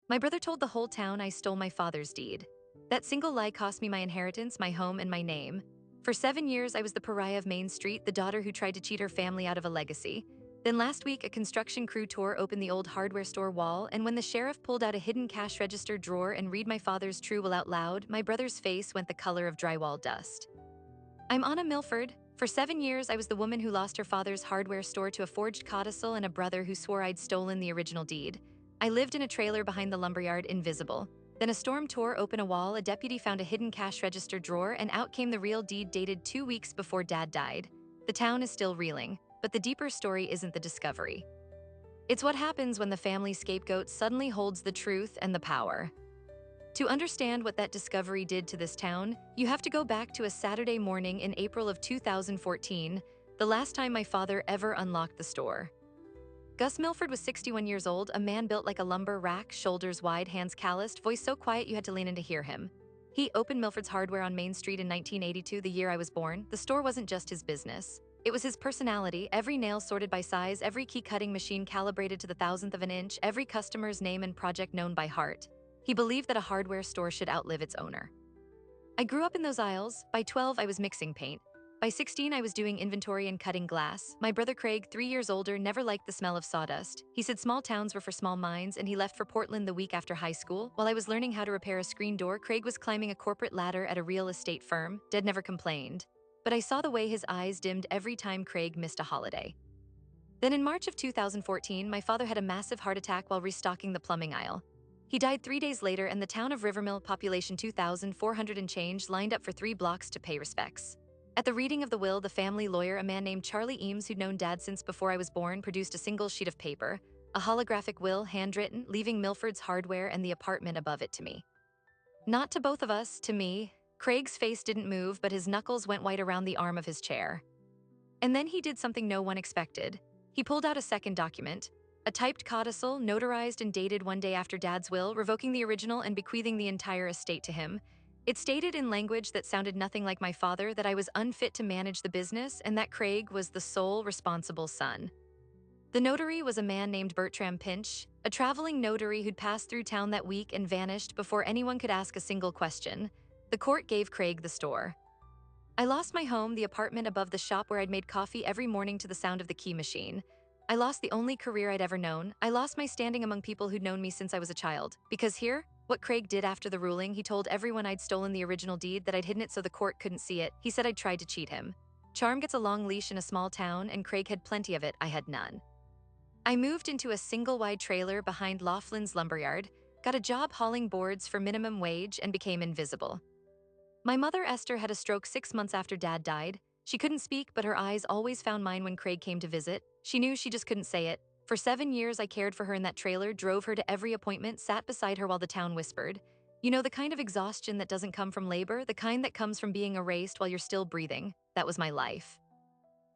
My brother told the whole town I stole my father's deed. That single lie cost me my inheritance, my home, and my name. For 7 years, I was the pariah of Main Street, the daughter who tried to cheat her family out of a legacy. Then last week, a construction crew tore open the old hardware store wall, and when the sheriff pulled out a hidden cash register drawer and read my father's true will out loud, my brother's face went the color of drywall dust. I'm Anna Milford. For 7 years, I was the woman who lost her father's hardware store to a forged codicil and a brother who swore I'd stolen the original deed. I lived in a trailer behind the lumberyard, invisible. Then a storm tore open a wall, a deputy found a hidden cash register drawer, and out came the real deed dated 2 weeks before Dad died. The town is still reeling, but the deeper story isn't the discovery. It's what happens when the family scapegoat suddenly holds the truth and the power. To understand what that discovery did to this town, you have to go back to a Saturday morning in April of 2014, the last time my father ever unlocked the store. Gus Milford was 61 years old, a man built like a lumber rack, shoulders wide, hands calloused, voice so quiet you had to lean in to hear him. He opened Milford's Hardware on Main Street in 1982, the year I was born. The store wasn't just his business. It was his personality, every nail sorted by size, every key cutting machine calibrated to the thousandth of an inch, every customer's name and project known by heart. He believed that a hardware store should outlive its owner. I grew up in those aisles. By 12, I was mixing paint. By 16, I was doing inventory and cutting glass. My brother Craig, 3 years older, never liked the smell of sawdust. He said small towns were for small minds, and he left for Portland the week after high school. While I was learning how to repair a screen door, Craig was climbing a corporate ladder at a real estate firm. Dad never complained. But I saw the way his eyes dimmed every time Craig missed a holiday. Then in March of 2014, my father had a massive heart attack while restocking the plumbing aisle. He died 3 days later, and the town of Rivermill, population 2,400 and change, lined up for 3 blocks to pay respects. At the reading of the will, the family lawyer, a man named Charlie Eames, who'd known Dad since before I was born, produced a single sheet of paper, a holographic will, handwritten, leaving Milford's Hardware and the apartment above it to me. Not to both of us, to me. Craig's face didn't move, but his knuckles went white around the arm of his chair. And then he did something no one expected. He pulled out a second document, a typed codicil, notarized and dated one day after Dad's will, revoking the original and bequeathing the entire estate to him. It stated in language that sounded nothing like my father that I was unfit to manage the business and that Craig was the sole responsible son. The notary was a man named Bertram Pinch, a traveling notary who'd passed through town that week and vanished before anyone could ask a single question. The court gave Craig the store. I lost my home, the apartment above the shop where I'd made coffee every morning to the sound of the key machine. I lost the only career I'd ever known. I lost my standing among people who'd known me since I was a child. Because here, what Craig did after the ruling, he told everyone I'd stolen the original deed, that I'd hidden it so the court couldn't see it. He said I'd tried to cheat him. Charm gets a long leash in a small town, and Craig had plenty of it. I had none. I moved into a single-wide trailer behind Laughlin's lumberyard, got a job hauling boards for minimum wage, and became invisible. My mother, Esther, had a stroke 6 months after Dad died. She couldn't speak, but her eyes always found mine when Craig came to visit. She knew, she just couldn't say it. For 7 years, I cared for her in that trailer, drove her to every appointment, sat beside her while the town whispered. You know, the kind of exhaustion that doesn't come from labor, the kind that comes from being erased while you're still breathing. That was my life.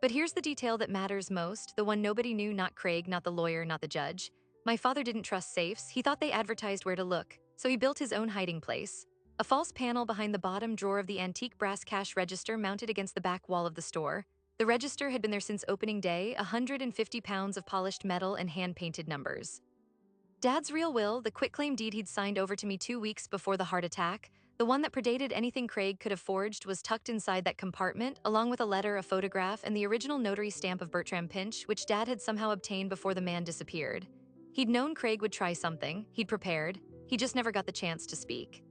But here's the detail that matters most, the one nobody knew, not Craig, not the lawyer, not the judge. My father didn't trust safes. He thought they advertised where to look, so he built his own hiding place. A false panel behind the bottom drawer of the antique brass cash register mounted against the back wall of the store. The register had been there since opening day, 150 pounds of polished metal and hand-painted numbers. Dad's real will, the quitclaim deed he'd signed over to me 2 weeks before the heart attack, the one that predated anything Craig could have forged, was tucked inside that compartment, along with a letter, a photograph, and the original notary stamp of Bertram Pinch, which Dad had somehow obtained before the man disappeared. He'd known Craig would try something. He'd prepared. He just never got the chance to speak.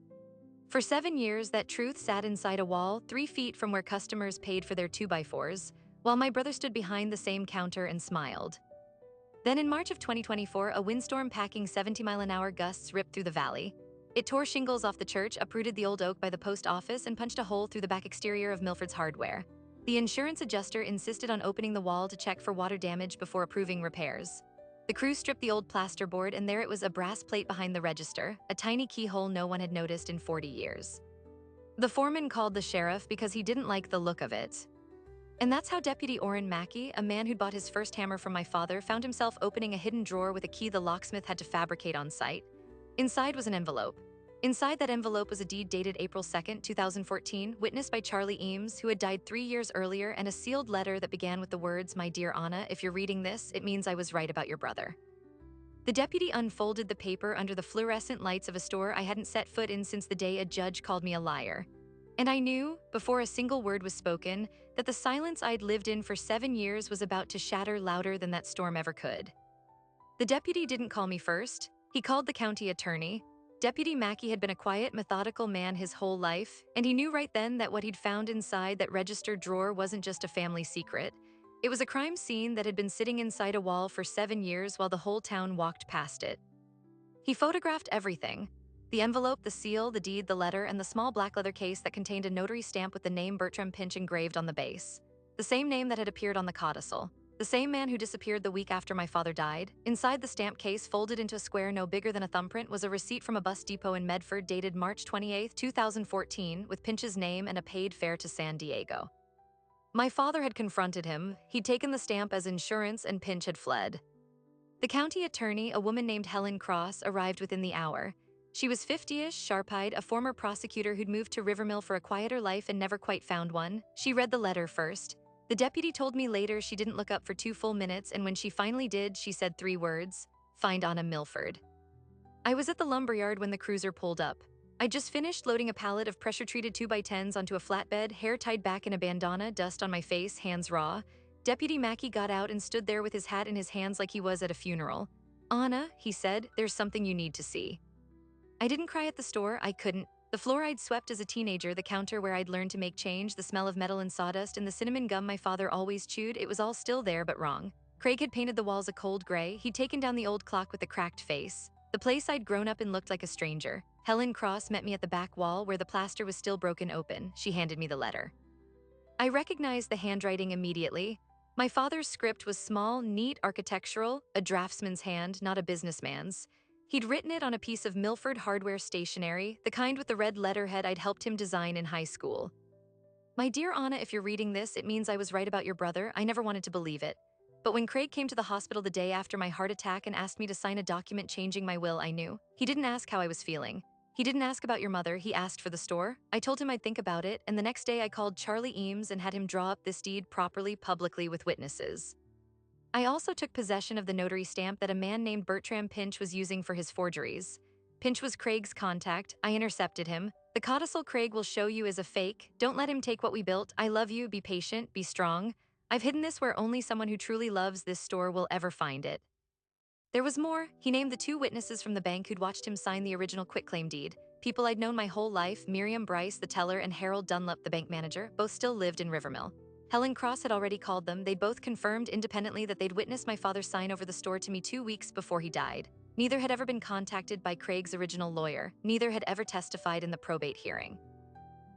For 7 years, that truth sat inside a wall, 3 feet from where customers paid for their 2x4s, while my brother stood behind the same counter and smiled. Then in March of 2024, a windstorm packing 70-mile-an-hour gusts ripped through the valley. It tore shingles off the church, uprooted the old oak by the post office, and punched a hole through the back exterior of Milford's Hardware. The insurance adjuster insisted on opening the wall to check for water damage before approving repairs. The crew stripped the old plasterboard, and there it was, a brass plate behind the register, a tiny keyhole no one had noticed in 40 years. The foreman called the sheriff because he didn't like the look of it. And that's how Deputy Orrin Mackey, a man who'd bought his first hammer from my father, found himself opening a hidden drawer with a key the locksmith had to fabricate on site. Inside was an envelope. Inside that envelope was a deed dated April 2nd, 2014, witnessed by Charlie Eames, who had died 3 years earlier, and a sealed letter that began with the words, "My dear Anna, if you're reading this, it means I was right about your brother." The deputy unfolded the paper under the fluorescent lights of a store I hadn't set foot in since the day a judge called me a liar. And I knew, before a single word was spoken, that the silence I'd lived in for 7 years was about to shatter louder than that storm ever could. The deputy didn't call me first. He called the county attorney. Deputy Mackey had been a quiet, methodical man his whole life, and he knew right then that what he'd found inside that registered drawer wasn't just a family secret. It was a crime scene that had been sitting inside a wall for 7 years while the whole town walked past it. He photographed everything: the envelope, the seal, the deed, the letter, and the small black leather case that contained a notary stamp with the name Bertram Pinch engraved on the base. The same name that had appeared on the codicil. The same man who disappeared the week after my father died. Inside the stamp case, folded into a square no bigger than a thumbprint, was a receipt from a bus depot in Medford dated March 28, 2014, with Pinch's name and a paid fare to San Diego. My father had confronted him. He'd taken the stamp as insurance, and Pinch had fled. The county attorney, a woman named Helen Cross, arrived within the hour. She was 50-ish, sharp-eyed, a former prosecutor who'd moved to Rivermill for a quieter life and never quite found one. She read the letter first. The deputy told me later she didn't look up for 2 full minutes, and when she finally did, she said 3 words: "Find Anna Milford." I was at the lumberyard when the cruiser pulled up. I'd just finished loading a pallet of pressure-treated 2x10s onto a flatbed, hair tied back in a bandana, dust on my face, hands raw. Deputy Mackey got out and stood there with his hat in his hands like he was at a funeral. "Anna," he said, "there's something you need to see." I didn't cry at the store, I couldn't. The floor I'd swept as a teenager, the counter where I'd learned to make change, the smell of metal and sawdust, and the cinnamon gum my father always chewed, it was all still there but wrong. Craig had painted the walls a cold gray. He'd taken down the old clock with the cracked face. The place I'd grown up in looked like a stranger. Helen Cross met me at the back wall where the plaster was still broken open. She handed me the letter. I recognized the handwriting immediately. My father's script was small, neat, architectural, a draftsman's hand, not a businessman's. He'd written it on a piece of Milford hardware stationery, the kind with the red letterhead I'd helped him design in high school. "My dear Anna, if you're reading this, it means I was right about your brother. I never wanted to believe it. But when Craig came to the hospital the day after my heart attack and asked me to sign a document changing my will, I knew. He didn't ask how I was feeling. He didn't ask about your mother, he asked for the store. I told him I'd think about it, and the next day I called Charlie Eames and had him draw up this deed properly, publicly, with witnesses. I also took possession of the notary stamp that a man named Bertram Pinch was using for his forgeries. Pinch was Craig's contact. I intercepted him. The codicil Craig will show you is a fake. Don't let him take what we built. I love you. Be patient. Be strong. I've hidden this where only someone who truly loves this store will ever find it." There was more. He named the 2 witnesses from the bank who'd watched him sign the original quitclaim deed. People I'd known my whole life: Miriam Bryce, the teller, and Harold Dunlop, the bank manager. Both still lived in Rivermill. Helen Cross had already called them. They'd both confirmed independently that they'd witnessed my father sign over the store to me 2 weeks before he died. Neither had ever been contacted by Craig's original lawyer. Neither had ever testified in the probate hearing.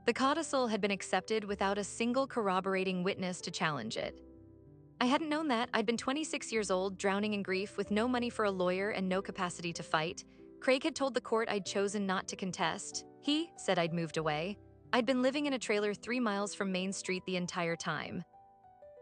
The codicil had been accepted without a single corroborating witness to challenge it. I hadn't known that. I'd been 26 years old, drowning in grief, with no money for a lawyer and no capacity to fight. Craig had told the court I'd chosen not to contest. He said I'd moved away. I'd been living in a trailer 3 miles from Main Street the entire time.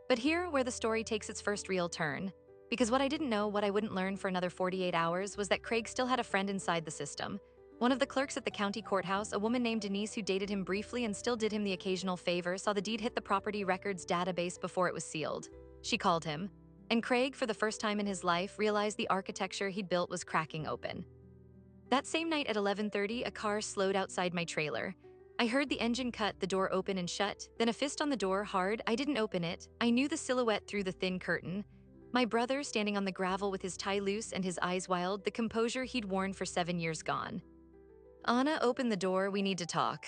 But here, where the story takes its first real turn. Because what I didn't know, what I wouldn't learn for another 48 hours, was that Craig still had a friend inside the system. One of the clerks at the county courthouse, a woman named Denise who dated him briefly and still did him the occasional favor, saw the deed hit the property records database before it was sealed. She called him. And Craig, for the first time in his life, realized the architecture he'd built was cracking open. That same night at 11:30, a car slowed outside my trailer. I heard the engine cut, the door open and shut, then a fist on the door, hard. I didn't open it. I knew the silhouette through the thin curtain. My brother, standing on the gravel with his tie loose and his eyes wild, the composure he'd worn for 7 years gone. "Anna, open the door, we need to talk."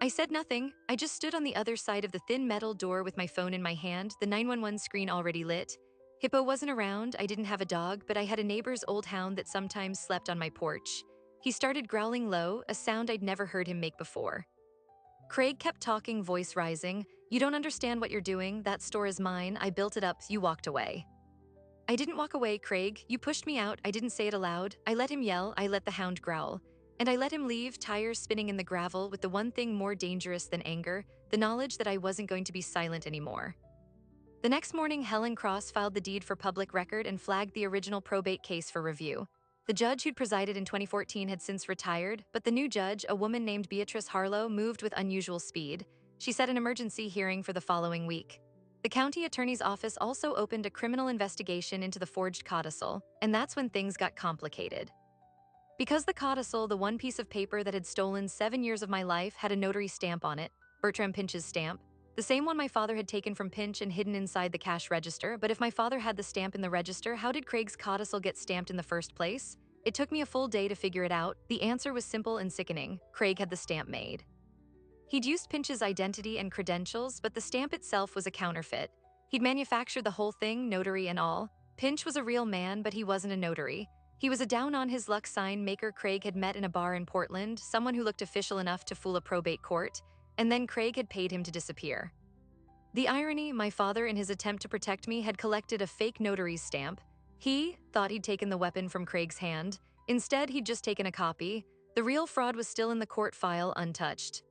I said nothing. I just stood on the other side of the thin metal door with my phone in my hand, the 911 screen already lit. Hippo wasn't around. I didn't have a dog, but I had a neighbor's old hound that sometimes slept on my porch. He started growling low, a sound I'd never heard him make before. Craig kept talking, voice rising. "You don't understand what you're doing. That store is mine. I built it up. You walked away." I didn't walk away, Craig. You pushed me out. I didn't say it aloud. I let him yell. I let the hound growl. And I let him leave, tires spinning in the gravel, with the one thing more dangerous than anger, the knowledge that I wasn't going to be silent anymore. The next morning, Helen Cross filed the deed for public record and flagged the original probate case for review. The judge who'd presided in 2014 had since retired, but the new judge, a woman named Beatrice Harlow, moved with unusual speed. She set an emergency hearing for the following week. The county attorney's office also opened a criminal investigation into the forged codicil, and that's when things got complicated. Because the codicil, the one piece of paper that had stolen 7 years of my life, had a notary stamp on it, Bertram Pinch's stamp, the same one my father had taken from Pinch and hidden inside the cash register. But if my father had the stamp in the register, how did Craig's codicil get stamped in the first place? It took me a full day to figure it out. The answer was simple and sickening. Craig had the stamp made. He'd used Pinch's identity and credentials, but the stamp itself was a counterfeit. He'd manufactured the whole thing, notary and all. Pinch was a real man, but he wasn't a notary. He was a down-on-his-luck sign maker Craig had met in a bar in Portland, someone who looked official enough to fool a probate court, and then Craig had paid him to disappear. The irony, my father, in his attempt to protect me, had collected a fake notary's stamp. He thought he'd taken the weapon from Craig's hand. Instead, he'd just taken a copy. The real fraud was still in the court file, untouched.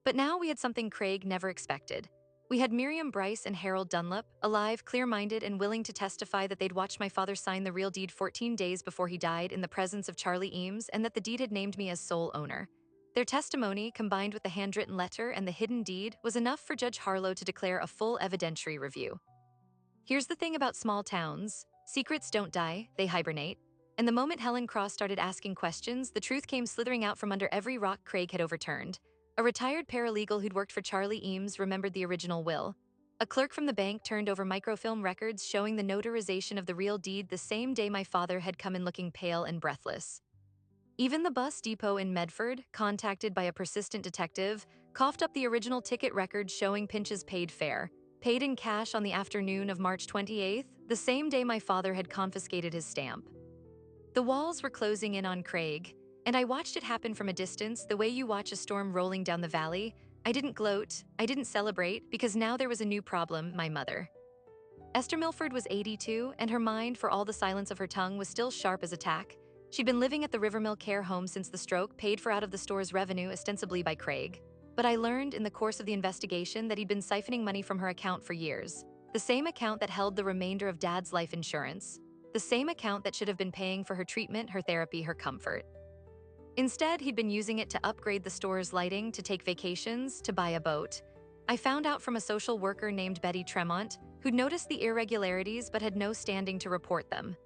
But now we had something Craig never expected. We had Miriam Bryce and Harold Dunlop, alive, clear-minded, and willing to testify that they'd watched my father sign the real deed 14 days before he died in the presence of Charlie Eames, and that the deed had named me as sole owner. Their testimony, combined with the handwritten letter and the hidden deed, was enough for Judge Harlow to declare a full evidentiary review. Here's the thing about small towns: secrets don't die, they hibernate. And the moment Helen Cross started asking questions, the truth came slithering out from under every rock Craig had overturned. A retired paralegal who'd worked for Charlie Eames remembered the original will. A clerk from the bank turned over microfilm records showing the notarization of the real deed the same day my father had come in, looking pale and breathless. Even the bus depot in Medford, contacted by a persistent detective, coughed up the original ticket record showing Pinch's paid fare, paid in cash on the afternoon of March 28th, the same day my father had confiscated his stamp. The walls were closing in on Craig, and I watched it happen from a distance, the way you watch a storm rolling down the valley. I didn't gloat, I didn't celebrate, because now there was a new problem: my mother. Esther Milford was 82, and her mind, for all the silence of her tongue, was still sharp as a tack. She'd been living at the Rivermill care home since the stroke, paid for out of the store's revenue, ostensibly by Craig. But I learned in the course of the investigation that he'd been siphoning money from her account for years. The same account that held the remainder of Dad's life insurance. The same account that should have been paying for her treatment, her therapy, her comfort. Instead, he'd been using it to upgrade the store's lighting, to take vacations, to buy a boat. I found out from a social worker named Betty Tremont, who'd noticed the irregularities but had no standing to report them.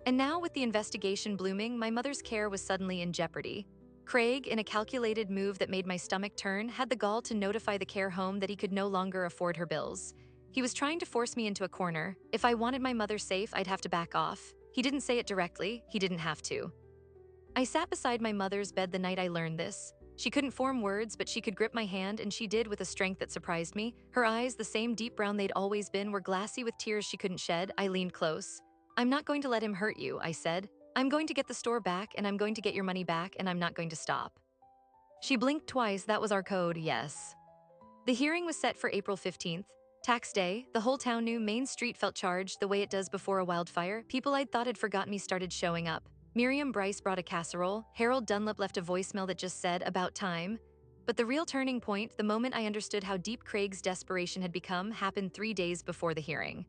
And now, with the investigation blooming, my mother's care was suddenly in jeopardy. Craig, in a calculated move that made my stomach turn, had the gall to notify the care home that he could no longer afford her bills. He was trying to force me into a corner. If I wanted my mother safe, I'd have to back off. He didn't say it directly, he didn't have to. I sat beside my mother's bed the night I learned this. She couldn't form words, but she could grip my hand, and she did with a strength that surprised me. Her eyes, the same deep brown they'd always been, were glassy with tears she couldn't shed. I leaned close. "I'm not going to let him hurt you," I said. "I'm going to get the store back, and I'm going to get your money back, and I'm not going to stop." She blinked twice. That was our code, yes. The hearing was set for April 15th. Tax day. The whole town knew. Main Street felt charged, the way it does before a wildfire. People I'd thought had forgotten me started showing up. Miriam Bryce brought a casserole. Harold Dunlop left a voicemail that just said, "About time." But the real turning point, the moment I understood how deep Craig's desperation had become, happened 3 days before the hearing.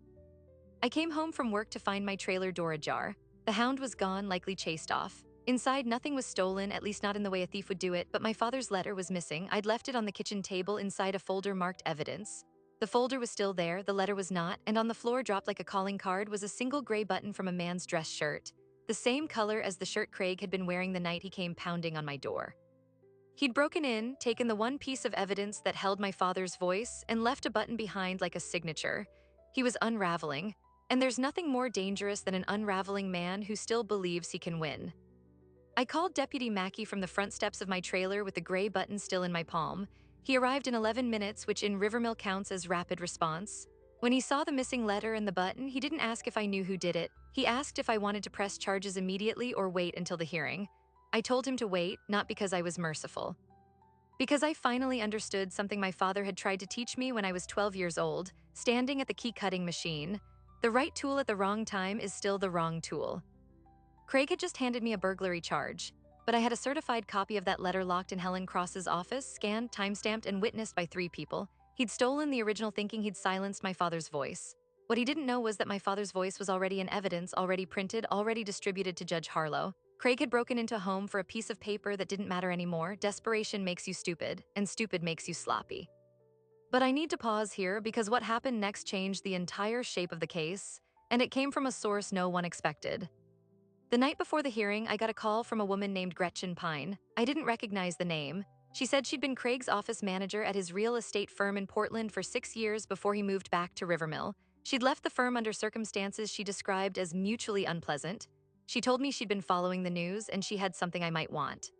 I came home from work to find my trailer door ajar. The hound was gone, likely chased off. Inside, nothing was stolen, at least not in the way a thief would do it, but my father's letter was missing. I'd left it on the kitchen table inside a folder marked evidence. The folder was still there, the letter was not, and on the floor, dropped like a calling card, was a single gray button from a man's dress shirt. The same color as the shirt Craig had been wearing the night he came pounding on my door. He'd broken in, taken the one piece of evidence that held my father's voice, and left a button behind like a signature. He was unraveling, and there's nothing more dangerous than an unraveling man who still believes he can win. I called Deputy Mackey from the front steps of my trailer with the gray button still in my palm. He arrived in 11 minutes, which in Rivermill counts as rapid response. When he saw the missing letter and the button, he didn't ask if I knew who did it. He asked if I wanted to press charges immediately or wait until the hearing. I told him to wait, not because I was merciful. Because I finally understood something my father had tried to teach me when I was 12 years old, standing at the key-cutting machine. The right tool at the wrong time is still the wrong tool. Craig had just handed me a burglary charge, but I had a certified copy of that letter locked in Helen Cross's office, scanned, timestamped, and witnessed by 3 people. He'd stolen the original, thinking he'd silenced my father's voice. What he didn't know was that my father's voice was already in evidence, already printed, already distributed to Judge Harlow. Craig had broken into a home for a piece of paper that didn't matter anymore. Desperation makes you stupid, and stupid makes you sloppy. But I need to pause here because what happened next changed the entire shape of the case, and it came from a source no one expected. The night before the hearing, I got a call from a woman named Gretchen Pine. I didn't recognize the name. She said she'd been Craig's office manager at his real estate firm in Portland for 6 years before he moved back to Rivermill. She'd left the firm under circumstances she described as mutually unpleasant. She told me she'd been following the news and she had something I might want.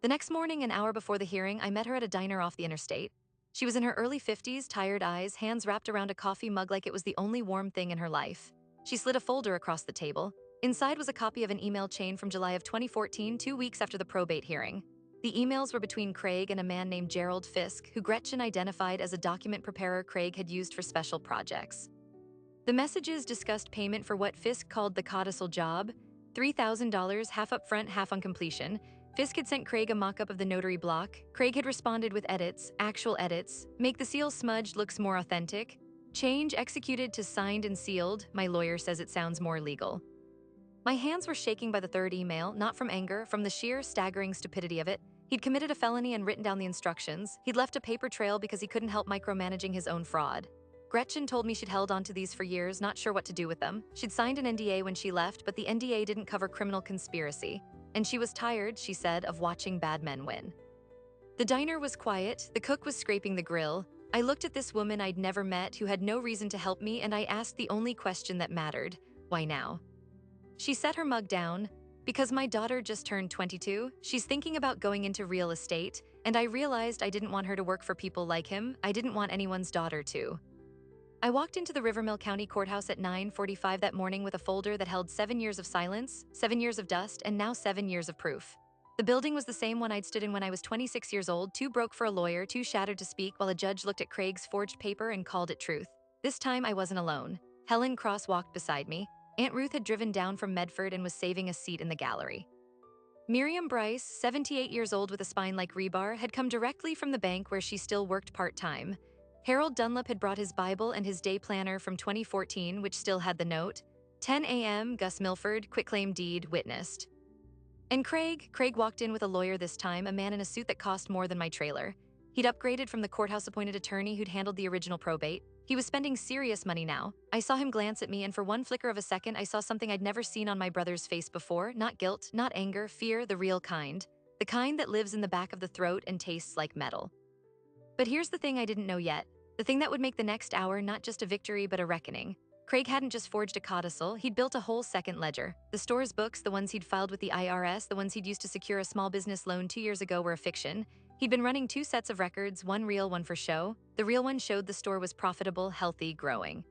The next morning, an hour before the hearing, I met her at a diner off the interstate. She was in her early 50s, tired eyes, hands wrapped around a coffee mug like it was the only warm thing in her life. She slid a folder across the table. Inside was a copy of an email chain from July of 2014, 2 weeks after the probate hearing. The emails were between Craig and a man named Gerald Fisk, who Gretchen identified as a document preparer Craig had used for special projects. The messages discussed payment for what Fisk called the codicil job, $3,000, half up front, half on completion. Fisk had sent Craig a mock-up of the notary block. Craig had responded with edits, actual edits, make the seal smudged looks more authentic, change executed to signed and sealed, my lawyer says it sounds more legal. My hands were shaking by the third email, not from anger, from the sheer, staggering stupidity of it. He'd committed a felony and written down the instructions. He'd left a paper trail because he couldn't help micromanaging his own fraud. Gretchen told me she'd held onto these for years, not sure what to do with them. She'd signed an NDA when she left, but the NDA didn't cover criminal conspiracy. And she was tired, she said, of watching bad men win. The diner was quiet. The cook was scraping the grill. I looked at this woman I'd never met who had no reason to help me, and I asked the only question that mattered: why now? She set her mug down. Because my daughter just turned 22, she's thinking about going into real estate, and I realized I didn't want her to work for people like him. I didn't want anyone's daughter to. I walked into the Rivermill County Courthouse at 9:45 that morning with a folder that held 7 years of silence, 7 years of dust, and now 7 years of proof. The building was the same one I'd stood in when I was 26 years old, too broke for a lawyer, too shattered to speak, while a judge looked at Craig's forged paper and called it truth. This time I wasn't alone. Helen Cross walked beside me. Aunt Ruth had driven down from Medford and was saving a seat in the gallery. Miriam Bryce, 78 years old with a spine like rebar, had come directly from the bank where she still worked part-time. Harold Dunlap had brought his Bible and his day planner from 2014, which still had the note, 10 a.m., Gus Milford, quitclaim deed, witnessed. And Craig walked in with a lawyer this time, a man in a suit that cost more than my trailer. He'd upgraded from the courthouse-appointed attorney who'd handled the original probate. He was spending serious money now. I saw him glance at me, and for one flicker of a second, I saw something I'd never seen on my brother's face before. Not guilt, not anger, fear, the real kind. The kind that lives in the back of the throat and tastes like metal. But here's the thing I didn't know yet. The thing that would make the next hour not just a victory but a reckoning. Craig hadn't just forged a codicil, he'd built a whole second ledger. The store's books, the ones he'd filed with the IRS, the ones he'd used to secure a small business loan 2 years ago, were a fiction. He'd been running 2 sets of records, one real, one for show. The real one showed the store was profitable, healthy, growing.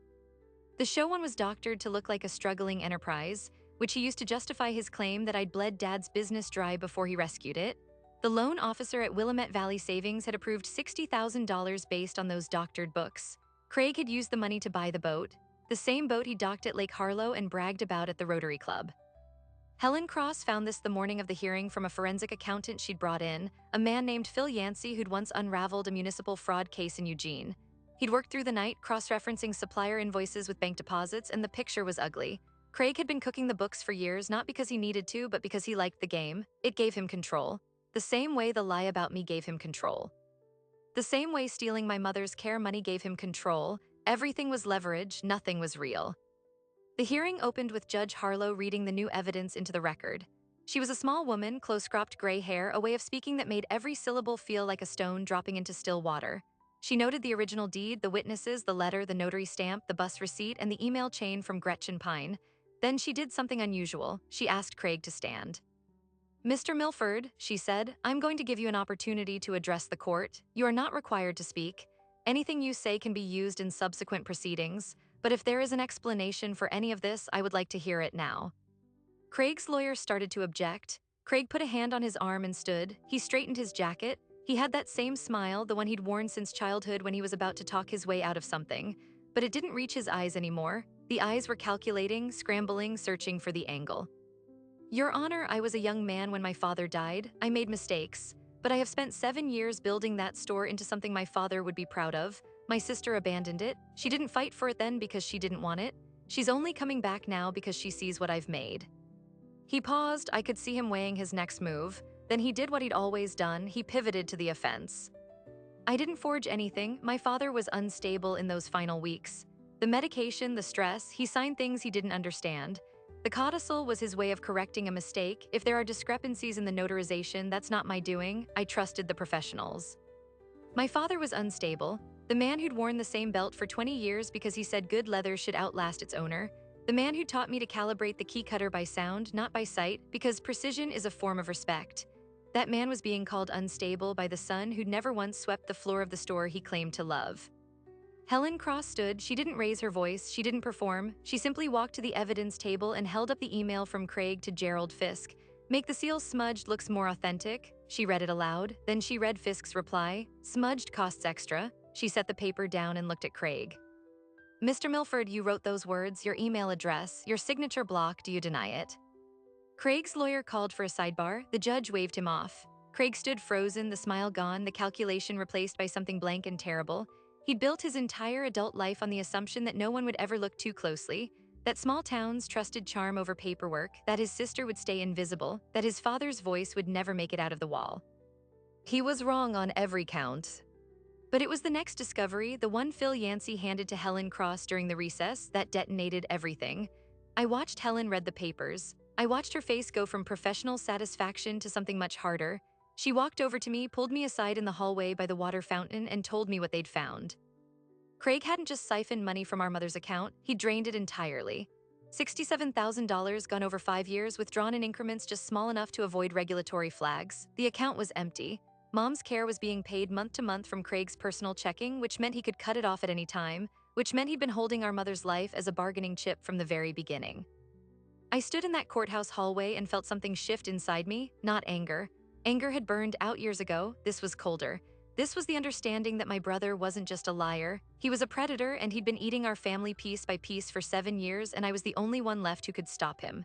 The show one was doctored to look like a struggling enterprise, which he used to justify his claim that I'd bled Dad's business dry before he rescued it. The loan officer at Willamette Valley Savings had approved $60,000 based on those doctored books. Craig had used the money to buy the boat, the same boat he docked at Lake Harlow and bragged about at the Rotary Club. Helen Cross found this the morning of the hearing from a forensic accountant she'd brought in, a man named Phil Yancey who'd once unraveled a municipal fraud case in Eugene. He'd worked through the night, cross-referencing supplier invoices with bank deposits, and the picture was ugly. Craig had been cooking the books for years, not because he needed to, but because he liked the game. It gave him control. The same way the lie about me gave him control. The same way stealing my mother's care money gave him control. Everything was leverage, nothing was real. The hearing opened with Judge Harlow reading the new evidence into the record. She was a small woman, close-cropped gray hair, a way of speaking that made every syllable feel like a stone dropping into still water. She noted the original deed, the witnesses, the letter, the notary stamp, the bus receipt, and the email chain from Gretchen Pine. Then she did something unusual. She asked Craig to stand. "Mr. Milford," she said, "I'm going to give you an opportunity to address the court. You are not required to speak. Anything you say can be used in subsequent proceedings, but if there is an explanation for any of this, I would like to hear it now." Craig's lawyer started to object. Craig put a hand on his arm and stood. He straightened his jacket. He had that same smile, the one he'd worn since childhood when he was about to talk his way out of something. But it didn't reach his eyes anymore. The eyes were calculating, scrambling, searching for the angle. "Your Honor, I was a young man when my father died. I made mistakes. But I have spent 7 years building that store into something my father would be proud of. My sister abandoned it. She didn't fight for it then because she didn't want it. She's only coming back now because she sees what I've made." He paused. I could see him weighing his next move. Then he did what he'd always done. He pivoted to the offense. I didn't forge anything. My father was unstable in those final weeks. The medication, the stress, he signed things he didn't understand. The codicil was his way of correcting a mistake. If there are discrepancies in the notarization, that's not my doing. I trusted the professionals. My father was unstable, the man who'd worn the same belt for 20 years because he said good leather should outlast its owner, the man who taught me to calibrate the key cutter by sound, not by sight, because precision is a form of respect. That man was being called unstable by the son who'd never once swept the floor of the store he claimed to love. Helen Cross stood. She didn't raise her voice, she didn't perform, she simply walked to the evidence table and held up the email from Craig to Gerald Fisk. Make the seal smudged looks more authentic. She read it aloud, then she read Fisk's reply. Smudged costs extra. She set the paper down and looked at Craig. Mr. Milford, you wrote those words, your email address, your signature block, do you deny it? Craig's lawyer called for a sidebar. The judge waved him off. Craig stood frozen, the smile gone, the calculation replaced by something blank and terrible. He'd built his entire adult life on the assumption that no one would ever look too closely, that small towns trusted charm over paperwork, that his sister would stay invisible, that his father's voice would never make it out of the wall. He was wrong on every count. But it was the next discovery, the one Phil Yancey handed to Helen Cross during the recess, that detonated everything. I watched Helen read the papers. I watched her face go from professional satisfaction to something much harder. She walked over to me, pulled me aside in the hallway by the water fountain, and told me what they'd found. Craig hadn't just siphoned money from our mother's account, he drained it entirely. $67,000 gone over 5 years, withdrawn in increments just small enough to avoid regulatory flags. The account was empty. Mom's care was being paid month to month from Craig's personal checking, which meant he could cut it off at any time, which meant he'd been holding our mother's life as a bargaining chip from the very beginning. I stood in that courthouse hallway and felt something shift inside me, not anger. Anger had burned out years ago. This was colder. This was the understanding that my brother wasn't just a liar. He was a predator, and he'd been eating our family piece by piece for 7 years, and I was the only one left who could stop him.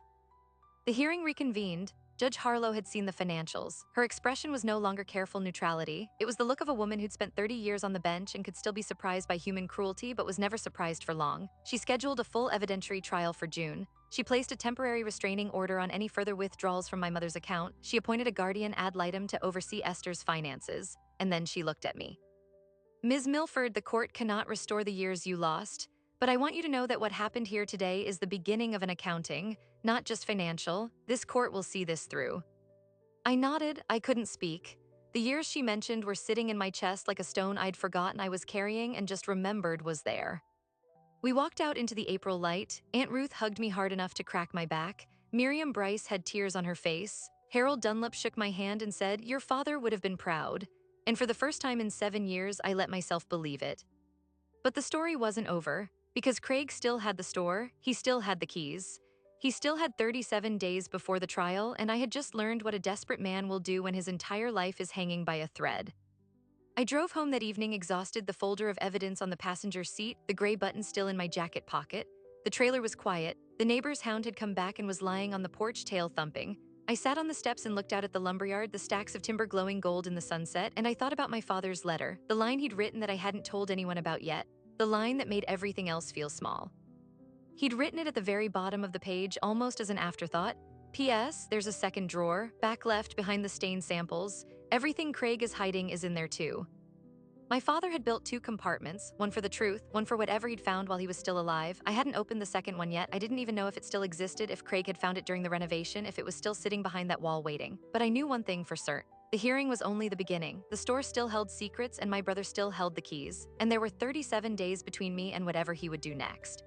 The hearing reconvened. Judge Harlow had seen the financials. Her expression was no longer careful neutrality. It was the look of a woman who'd spent 30 years on the bench and could still be surprised by human cruelty, but was never surprised for long. She scheduled a full evidentiary trial for June. She placed a temporary restraining order on any further withdrawals from my mother's account. She appointed a guardian ad litem to oversee Esther's finances. And then she looked at me. Ms. Milford, the court cannot restore the years you lost, but I want you to know that what happened here today is the beginning of an accounting, not just financial. This court will see this through. I nodded. I couldn't speak. The years she mentioned were sitting in my chest like a stone I'd forgotten I was carrying and just remembered was there. We walked out into the April light. Aunt Ruth hugged me hard enough to crack my back. Miriam Bryce had tears on her face. Harold Dunlop shook my hand and said, "Your father would have been proud." And for the first time in 7 years, I let myself believe it. But the story wasn't over, because Craig still had the store, he still had the keys. He still had 37 days before the trial, and I had just learned what a desperate man will do when his entire life is hanging by a thread. I drove home that evening exhausted, the folder of evidence on the passenger seat, the gray button still in my jacket pocket. The trailer was quiet. The neighbor's hound had come back and was lying on the porch, tail thumping. I sat on the steps and looked out at the lumberyard, the stacks of timber glowing gold in the sunset, and I thought about my father's letter, the line he'd written that I hadn't told anyone about yet, the line that made everything else feel small. He'd written it at the very bottom of the page, almost as an afterthought. P.S. There's a second drawer, back left behind the stain samples. Everything Craig is hiding is in there too. My father had built 2 compartments, one for the truth, one for whatever he'd found while he was still alive. I hadn't opened the second one yet. I didn't even know if it still existed, if Craig had found it during the renovation, if it was still sitting behind that wall waiting. But I knew one thing for certain. The hearing was only the beginning. The store still held secrets, and my brother still held the keys. And there were 37 days between me and whatever he would do next.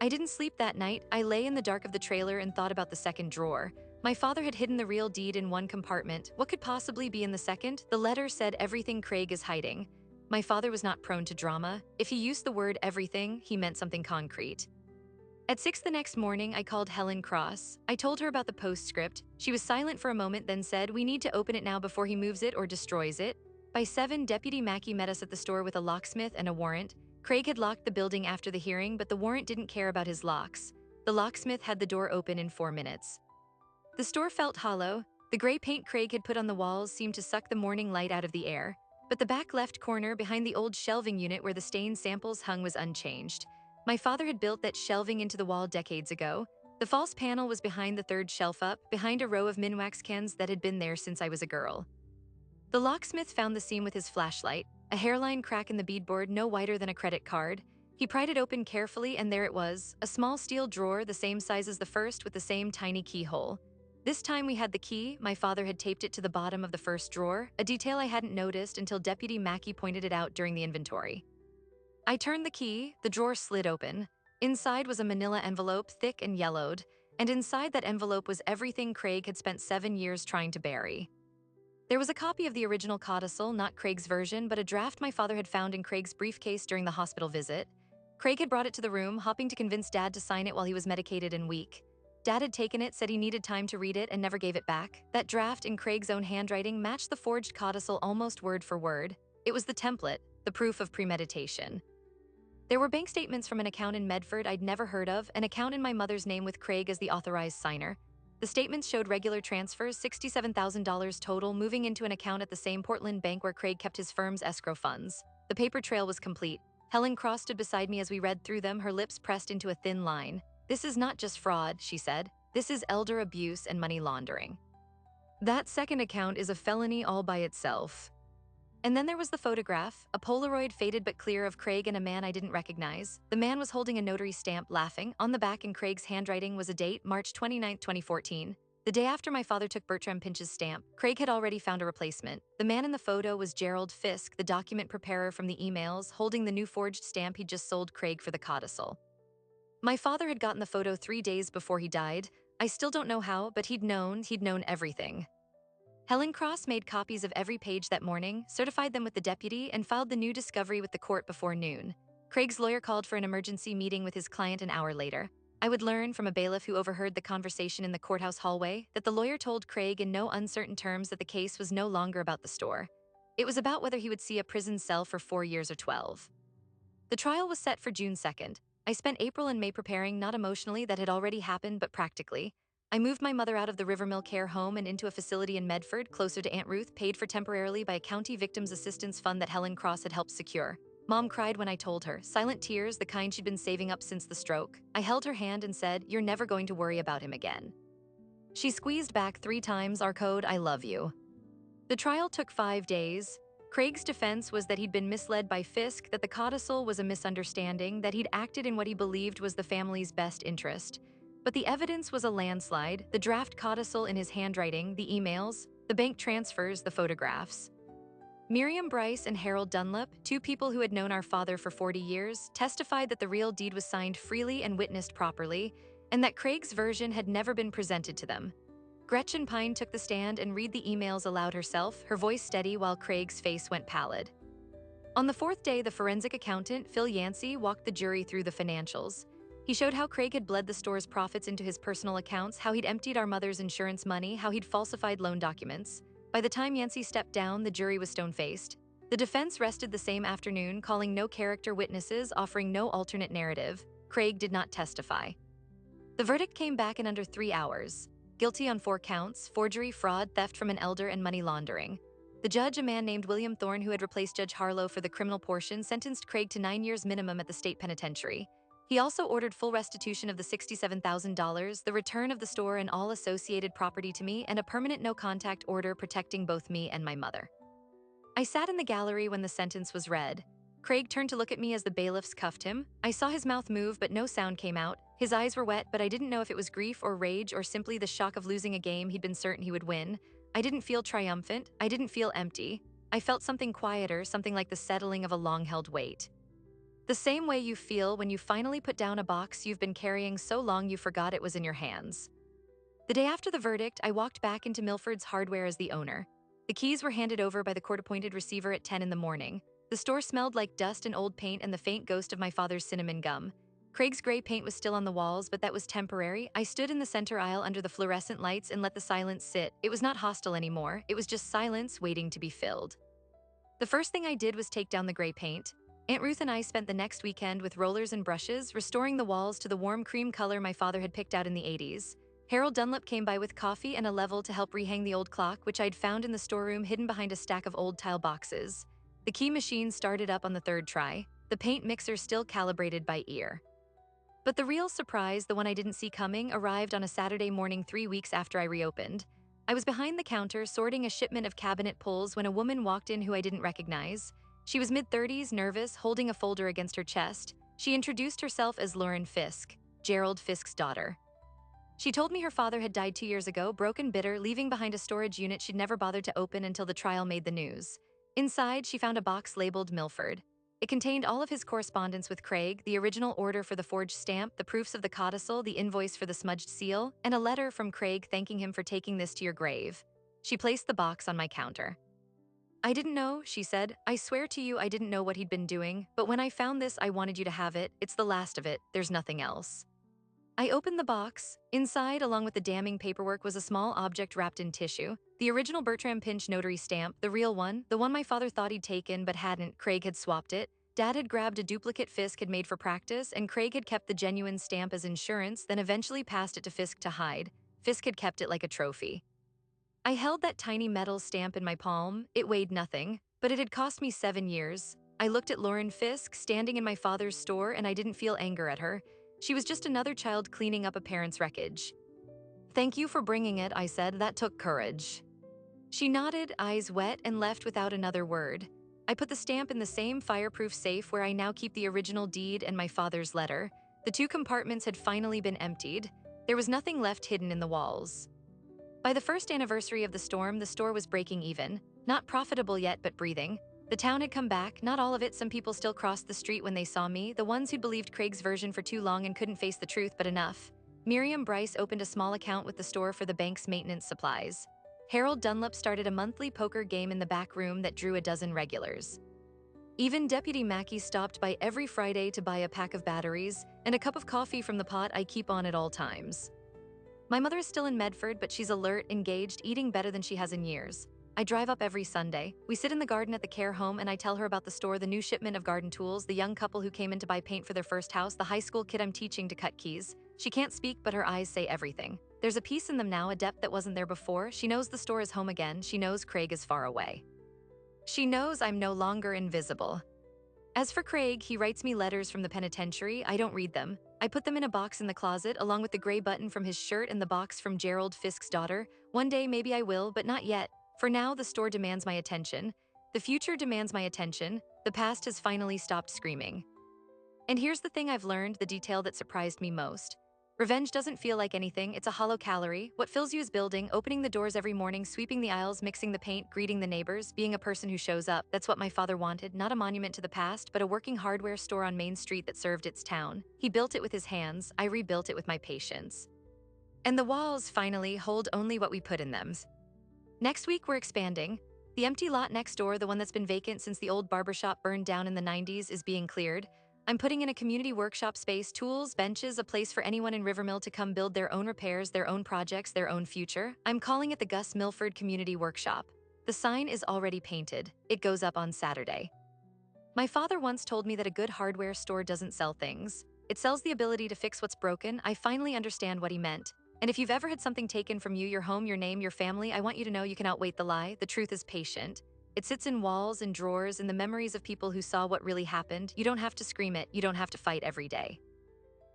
I didn't sleep that night. I lay in the dark of the trailer and thought about the second drawer. My father had hidden the real deed in one compartment. What could possibly be in the second? The letter said everything Craig is hiding. My father was not prone to drama. If he used the word everything, he meant something concrete. At 6 the next morning, I called Helen Cross. I told her about the postscript. She was silent for a moment, then said, "We need to open it now before he moves it or destroys it." By 7, Deputy Mackey met us at the store with a locksmith and a warrant. Craig had locked the building after the hearing, but the warrant didn't care about his locks. The locksmith had the door open in 4 minutes. The store felt hollow. The gray paint Craig had put on the walls seemed to suck the morning light out of the air. But the back left corner behind the old shelving unit where the stain samples hung was unchanged. My father had built that shelving into the wall decades ago. The false panel was behind the 3rd shelf up, behind a row of Minwax cans that had been there since I was a girl. The locksmith found the seam with his flashlight. A hairline crack in the beadboard no wider than a credit card. He pried it open carefully, and there it was, a small steel drawer the same size as the first with the same tiny keyhole. This time we had the key. My father had taped it to the bottom of the first drawer, a detail I hadn't noticed until Deputy Mackey pointed it out during the inventory. I turned the key, the drawer slid open. Inside was a manila envelope, thick and yellowed, and inside that envelope was everything Craig had spent 7 years trying to bury. There was a copy of the original codicil, not Craig's version, but a draft my father had found in Craig's briefcase during the hospital visit. Craig had brought it to the room, hoping to convince Dad to sign it while he was medicated and weak. Dad had taken it, said he needed time to read it, and never gave it back. That draft, in Craig's own handwriting, matched the forged codicil almost word for word. It was the template, the proof of premeditation. There were bank statements from an account in Medford I'd never heard of, an account in my mother's name with Craig as the authorized signer. The statements showed regular transfers, $67,000 total, moving into an account at the same Portland bank where Craig kept his firm's escrow funds. The paper trail was complete. Helen Cross stood beside me as we read through them, her lips pressed into a thin line. "This is not just fraud," she said. "This is elder abuse and money laundering. That second account is a felony all by itself." And then there was the photograph, a Polaroid faded but clear of Craig and a man I didn't recognize. The man was holding a notary stamp, laughing. On the back in Craig's handwriting was a date, March 29, 2014. The day after my father took Bertram Pinch's stamp, Craig had already found a replacement. The man in the photo was Gerald Fisk, the document preparer from the emails, holding the new forged stamp he'd just sold Craig for the codicil. My father had gotten the photo 3 days before he died. I still don't know how, but he'd known everything. Helen Cross made copies of every page that morning, certified them with the deputy, and filed the new discovery with the court before noon. Craig's lawyer called for an emergency meeting with his client an hour later. I would learn from a bailiff who overheard the conversation in the courthouse hallway that the lawyer told Craig in no uncertain terms that the case was no longer about the store. It was about whether he would see a prison cell for 4 years or 12. The trial was set for June 2nd. I spent April and May preparing, not emotionally, that had already happened, but practically. I moved my mother out of the Rivermill Care Home and into a facility in Medford, closer to Aunt Ruth, paid for temporarily by a county victims assistance fund that Helen Cross had helped secure. Mom cried when I told her, silent tears, the kind she'd been saving up since the stroke. I held her hand and said, "You're never going to worry about him again." She squeezed back 3 times our code, "I love you." The trial took 5 days. Craig's defense was that he'd been misled by Fisk, that the codicil was a misunderstanding, that he'd acted in what he believed was the family's best interest. But the evidence was a landslide: the draft codicil in his handwriting, the emails, the bank transfers, the photographs. Miriam Bryce and Harold Dunlap, 2 people who had known our father for 40 years, testified that the real deed was signed freely and witnessed properly, and that Craig's version had never been presented to them. Gretchen Pine took the stand and read the emails aloud herself, her voice steady while Craig's face went pallid. On the 4th day, the forensic accountant, Phil Yancey, walked the jury through the financials. He showed how Craig had bled the store's profits into his personal accounts, how he'd emptied our mother's insurance money, how he'd falsified loan documents. By the time Yancey stepped down, the jury was stone-faced. The defense rested the same afternoon, calling no character witnesses, offering no alternate narrative. Craig did not testify. The verdict came back in under 3 hours. Guilty on 4 counts: forgery, fraud, theft from an elder, and money laundering. The judge, a man named William Thorne who had replaced Judge Harlow for the criminal portion, sentenced Craig to 9 years minimum at the state penitentiary. He also ordered full restitution of the $67,000, the return of the store and all associated property to me, and a permanent no-contact order protecting both me and my mother. I sat in the gallery when the sentence was read. Craig turned to look at me as the bailiffs cuffed him. I saw his mouth move, but no sound came out. His eyes were wet, but I didn't know if it was grief or rage or simply the shock of losing a game he'd been certain he would win. I didn't feel triumphant. I didn't feel empty. I felt something quieter, something like the settling of a long-held weight. The same way you feel when you finally put down a box you've been carrying so long you forgot it was in your hands. The day after the verdict, I walked back into Milford's Hardware as the owner. The keys were handed over by the court-appointed receiver at 10 in the morning. The store smelled like dust and old paint and the faint ghost of my father's cinnamon gum. Craig's gray paint was still on the walls, but that was temporary. I stood in the center aisle under the fluorescent lights and let the silence sit. It was not hostile anymore. It was just silence waiting to be filled. The first thing I did was take down the gray paint. Aunt Ruth and I spent the next weekend with rollers and brushes, restoring the walls to the warm cream color my father had picked out in the 80s. Harold Dunlap came by with coffee and a level to help rehang the old clock, which I'd found in the storeroom hidden behind a stack of old tile boxes. The key machine started up on the 3rd try, the paint mixer still calibrated by ear. But the real surprise, the one I didn't see coming, arrived on a Saturday morning 3 weeks after I reopened. I was behind the counter sorting a shipment of cabinet pulls when a woman walked in who I didn't recognize. She was mid-30s, nervous, holding a folder against her chest. She introduced herself as Lauren Fisk, Gerald Fisk's daughter. She told me her father had died 2 years ago, broken bitter, leaving behind a storage unit she'd never bothered to open until the trial made the news. Inside, she found a box labeled Milford. It contained all of his correspondence with Craig, the original order for the forged stamp, the proofs of the codicil, the invoice for the smudged seal, and a letter from Craig thanking him for taking this to your grave. She placed the box on my counter. I didn't know, she said. I swear to you I didn't know what he'd been doing, but when I found this I wanted you to have it. It's the last of it. There's nothing else. I opened the box. Inside, along with the damning paperwork, was a small object wrapped in tissue. The original Bertram Pinch notary stamp, the real one, the one my father thought he'd taken but hadn't. Craig had swapped it. Dad had grabbed a duplicate Fisk had made for practice, and Craig had kept the genuine stamp as insurance, then eventually passed it to Fisk to hide. Fisk had kept it like a trophy. I held that tiny metal stamp in my palm. It weighed nothing, but it had cost me 7 years. I looked at Lauren Fisk standing in my father's store, and I didn't feel anger at her. She was just another child cleaning up a parent's wreckage. Thank you for bringing it, I said. That took courage. She nodded, eyes wet, and left without another word. I put the stamp in the same fireproof safe where I now keep the original deed and my father's letter. The 2 compartments had finally been emptied. There was nothing left hidden in the walls. By the first anniversary of the storm, the store was breaking even. Not profitable yet, but breathing. The town had come back, not all of it. Some people still crossed the street when they saw me, the ones who'd believed Craig's version for too long and couldn't face the truth, but enough. Miriam Bryce opened a small account with the store for the bank's maintenance supplies. Harold Dunlop started a monthly poker game in the back room that drew a dozen regulars. Even Deputy Mackey stopped by every Friday to buy a pack of batteries and a cup of coffee from the pot I keep on at all times. My mother is still in Medford, but she's alert, engaged, eating better than she has in years. I drive up every Sunday. We sit in the garden at the care home and I tell her about the store, the new shipment of garden tools, the young couple who came in to buy paint for their first house, the high school kid I'm teaching to cut keys. She can't speak, but her eyes say everything. There's a peace in them now, a depth that wasn't there before. She knows the store is home again. She knows Craig is far away. She knows I'm no longer invisible. As for Craig, he writes me letters from the penitentiary. I don't read them. I put them in a box in the closet, along with the gray button from his shirt and the box from Gerald Fisk's daughter. One day maybe I will, but not yet. For now, the store demands my attention. The future demands my attention. The past has finally stopped screaming. And here's the thing I've learned, the detail that surprised me most. Revenge doesn't feel like anything, it's a hollow calorie. What fills you is building, opening the doors every morning, sweeping the aisles, mixing the paint, greeting the neighbors, being a person who shows up. That's what my father wanted, not a monument to the past, but a working hardware store on Main Street that served its town. He built it with his hands, I rebuilt it with my patience. And the walls, finally, hold only what we put in them. Next week, we're expanding. The empty lot next door, the one that's been vacant since the old barbershop burned down in the 90s, is being cleared. I'm putting in a community workshop space, tools, benches, a place for anyone in Rivermill to come build their own repairs, their own projects, their own future. I'm calling it the Gus Milford Community Workshop. The sign is already painted. It goes up on Saturday. My father once told me that a good hardware store doesn't sell things. It sells the ability to fix what's broken. I finally understand what he meant. And if you've ever had something taken from you, your home, your name, your family, I want you to know you can outwait the lie. The truth is patient. It sits in walls and drawers, in the memories of people who saw what really happened. You don't have to scream it. You don't have to fight every day.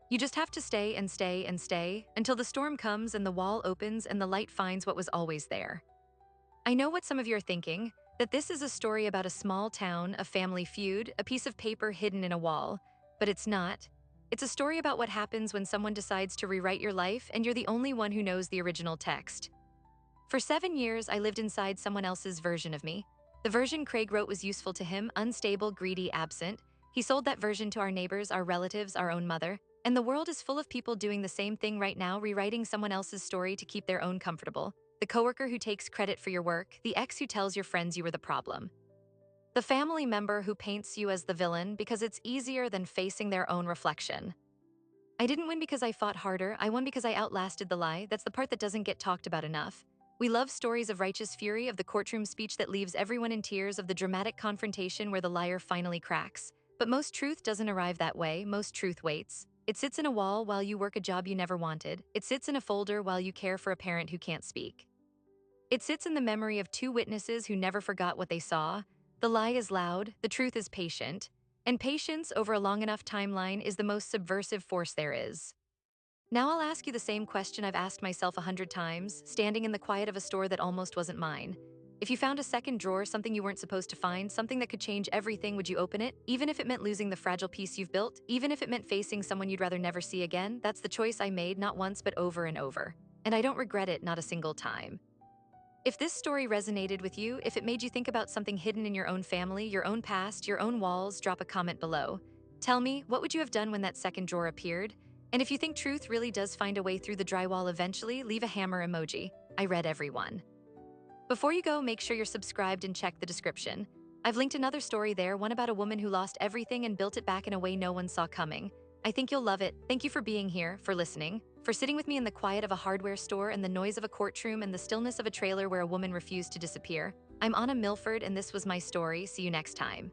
You just have to stay and stay and stay until the storm comes and the wall opens and the light finds what was always there. I know what some of you are thinking, that this is a story about a small town, a family feud, a piece of paper hidden in a wall. But it's not. It's a story about what happens when someone decides to rewrite your life and you're the only one who knows the original text. For 7 years, I lived inside someone else's version of me. The version Craig wrote was useful to him, unstable, greedy, absent. He sold that version to our neighbors, our relatives, our own mother. And the world is full of people doing the same thing right now, rewriting someone else's story to keep their own comfortable. The coworker who takes credit for your work, the ex who tells your friends you were the problem. The family member who paints you as the villain because it's easier than facing their own reflection. I didn't win because I fought harder, I won because I outlasted the lie. That's the part that doesn't get talked about enough. We love stories of righteous fury, of the courtroom speech that leaves everyone in tears, of the dramatic confrontation where the liar finally cracks. But most truth doesn't arrive that way, most truth waits. It sits in a wall while you work a job you never wanted. It sits in a folder while you care for a parent who can't speak. It sits in the memory of 2 witnesses who never forgot what they saw. The lie is loud, the truth is patient. And patience over a long enough timeline is the most subversive force there is. Now I'll ask you the same question I've asked myself 100 times, standing in the quiet of a store that almost wasn't mine. If you found a second drawer, something you weren't supposed to find, something that could change everything, would you open it? Even if it meant losing the fragile piece you've built? Even if it meant facing someone you'd rather never see again? That's the choice I made, not once, but over and over. And I don't regret it, not a single time. If this story resonated with you, if it made you think about something hidden in your own family, your own past, your own walls, drop a comment below. Tell me, what would you have done when that second drawer appeared? And if you think truth really does find a way through the drywall eventually, leave a hammer emoji. I read everyone. Before you go, make sure you're subscribed and check the description. I've linked another story there, one about a woman who lost everything and built it back in a way no one saw coming. I think you'll love it. Thank you for being here, for listening, for sitting with me in the quiet of a hardware store and the noise of a courtroom and the stillness of a trailer where a woman refused to disappear. I'm Anna Milford, and this was my story. See you next time.